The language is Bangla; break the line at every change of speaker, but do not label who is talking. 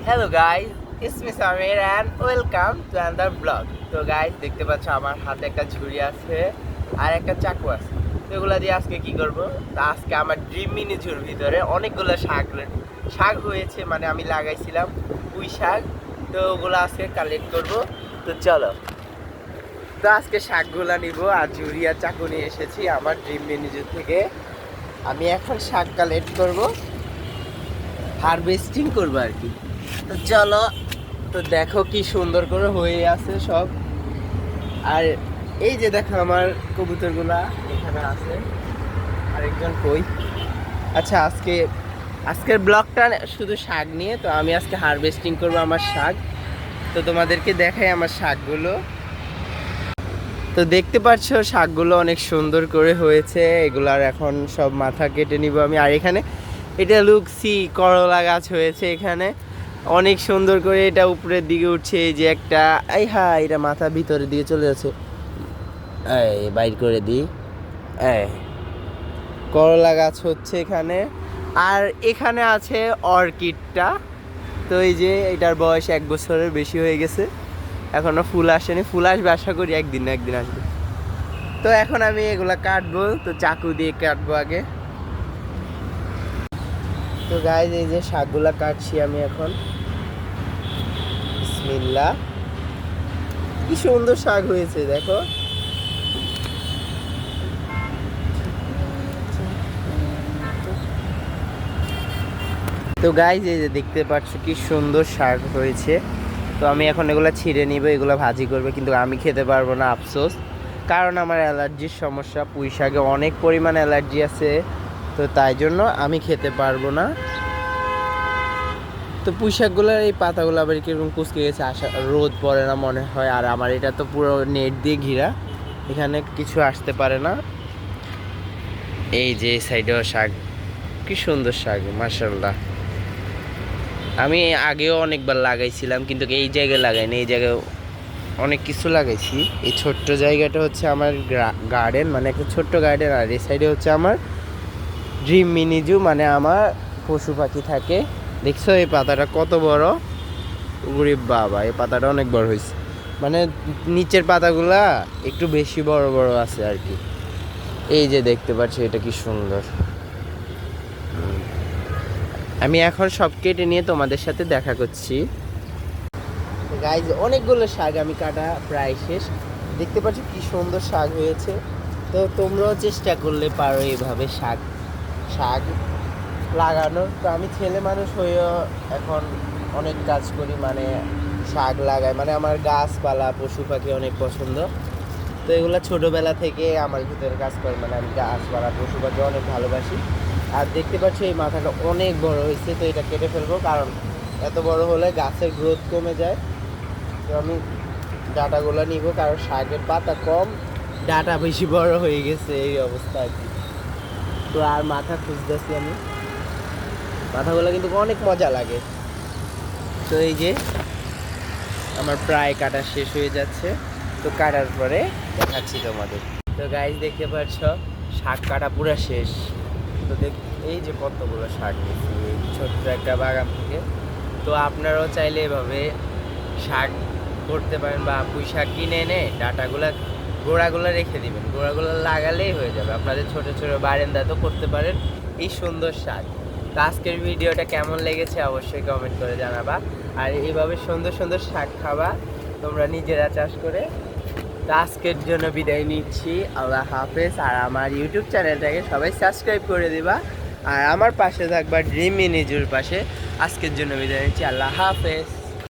Hello guys, it's me Samir and welcome to another blog. তো গাইস দেখতে পাচ্ছ আমার হাতে একটা ঝুড়ি আছে আর একটা চাকু আছে। তো এগুলো দিয়ে আজকে কি করব? তা আজকে আমার ড্রিম মিনি ঝুড়ির ভিতরে অনেকগুলো শাক হয়েছে, মানে আমি লাগাইছিলাম পুঁই শাক। তো ওগুলো আজকে কালেক্ট করব। তো চলো, তো আজকে শাকগুলো নিব আর ঝুড়ি আর চাকু নিয়ে এসেছি আমার ড্রিম মিনি ঝুড়ি থেকে। আমি এখন শাক কালেক্ট করব, হারভেস্টিং করবো আর কি। তো চলো, তো দেখো কি সুন্দর করে হয়ে আছে সব। আর এই যে দেখো আমার কবুতরগুলা এখানে আছে। আরেকজন কই? আচ্ছা, আজকের ব্লগটা শুধু শাক নিয়ে। তো আমি আজকে হারভেস্টিং করবো আমার শাক। তো তোমাদেরকে দেখাই আমার শাকগুলো। তো দেখতে পাচ্ছ শাকগুলো অনেক সুন্দর করে হয়েছে। এগুলার এখন সব মাথা কেটে নিব আমি। আর এখানে এটা লুকসি করলা গাছ হয়েছে এখানে অনেক সুন্দর করে। এটা উপরের দিকে উঠছে, এই যে একটা, এই হ্যাঁ, এটা মাথা ভিতরের দিকে চলে যাচ্ছে। এই বাইর করে দিই। এই করলা গাছ হচ্ছে এখানে। আর এখানে আছে অর্কিডটা। তো এই যে এটার বয়স 1 বছরের বেশি হয়ে গেছে, এখনো ফুল আসেনি। ফুল আসবে আশা করি একদিন না একদিন আসবে। তো এখন আমি এগুলা কাটবো, তো চাকু দিয়ে কাটবো আগে। তো গাইজ এই যে শাকগুলা কাটছি আমি এখন। বিসমিল্লাহ, কি সুন্দর শাক হয়েছে দেখো। তো গাইজ এই যে দেখতে পাচ্ছ কি সুন্দর শাক হয়েছে। তো আমি এখন এগুলো ছিঁড়ে নিব, এগুলো ভাজি করবে, কিন্তু আমি খেতে পারবো না আফসোস, কারণ আমার অ্যালার্জির সমস্যা। পুঁই শাকে অনেক পরিমাণ অ্যালার্জি আছে, তো তাই জন্য আমি খেতে পারবো না। তো পুঁই শাকগুলোর এই পাতাগুলো আবার কীরকম কুচকে গেছে, রোদ পড়ে না মনে হয়। আর আমার এটা তো পুরো নেট দিয়ে ঘিরা, এখানে কিছু আসতে পারে না। এই যে এই সাইডেও শাক, কি সুন্দর শাক, মাশাআল্লাহ। আমি আগেও অনেকবার লাগাইছিলাম, কিন্তু এই জায়গায় লাগাইনি। এই জায়গায় অনেক কিছু লাগাইছি। এই ছোট্ট জায়গাটা হচ্ছে আমার গার্ডেন, মানে একটা ছোট্ট গার্ডেন। আর এই সাইডে হচ্ছে আমার ড্রিম মিনি জু, মানে আমার পশু পাখি থাকে। দেখছো এই পাতাটা কত বড়? ওরে বাবা, এই পাতাটা অনেক বড় হয়েছে। মানে নিচের পাতাগুলা একটু বেশি বড় বড় আছে আর কি। এই যে দেখতে পাচ্ছি, এটা কি সুন্দর। আমি এখন সব কেটে নিয়ে তোমাদের সাথে দেখা করছি। গাইজ অনেকগুলো শাক আমি কাটা প্রায় শেষ। দেখতে পাচ্ছ কি সুন্দর শাক হয়েছে। তো তোমরাও চেষ্টা করলে পারো এইভাবে শাক শাক লাগানোর। তো আমি ছেলে মানুষ হয়েও এখন অনেক কাজ করি, মানে শাক লাগাই। মানে আমার গাছপালা পশু পাখি অনেক পছন্দ। তো এগুলো ছোটোবেলা থেকে আমার ভিতরে কাজ করে, মানে আমি গাছপালা পশু পাখি অনেক ভালোবাসি। আর দেখতে পাচ্ছি এই মাথাটা অনেক বড় হয়েছে, তো এটা কেটে ফেলবো, কারণ এত বড় হলে গাছের গ্রোথ কমে যায়। তো আমি ডাটাগুলো নিব, কারণ শাকের পাতা কম, ডাটা বেশি বড় হয়ে গেছে, এই অবস্থা আর কি। তো আর মাথা খুঁজতেছি আমি। মাথাগুলো কিন্তু অনেক মজা লাগে। তো এই যে আমার প্রায় কাটা শেষ হয়ে যাচ্ছে। তো কাটার পরে দেখাচ্ছি তোমাদের। তো গাইজ দেখতে পাচ্ছ শাক কাটা পুরো শেষ। তো এই যে কতগুলো শাক নিয়েছি এই ছোট্ট একটা বাগান থেকে। তো আপনারাও চাইলে এভাবে শাক করতে পারেন, বা পুঁই শাক কিনে এনে ডাটাগুলো গোড়াগুলো রেখে দিবেন, গোড়াগুলো লাগালেই হয়ে যাবে। আপনাদের ছোট ছোট বারান্দা তো করতে পারেন এই সুন্দর শাক। তো আজকের ভিডিওটা কেমন লেগেছে অবশ্যই কমেন্ট করে জানাবা। আর এইভাবে সুন্দর সুন্দর শাক খাবা তোমরা নিজেরা চাষ করে। তো আজকের জন্য বিদায় নিচ্ছি, আল্লাহ হাফেজ। আর আমার ইউটিউব চ্যানেলটাকে সবাই সাবস্ক্রাইব করে দিবা, আর আমার পাশে থাকবা ড্রিম মিনি জুর পাশে। আজকের জন্য বিদায় নিচ্ছি, আল্লাহ হাফেজ।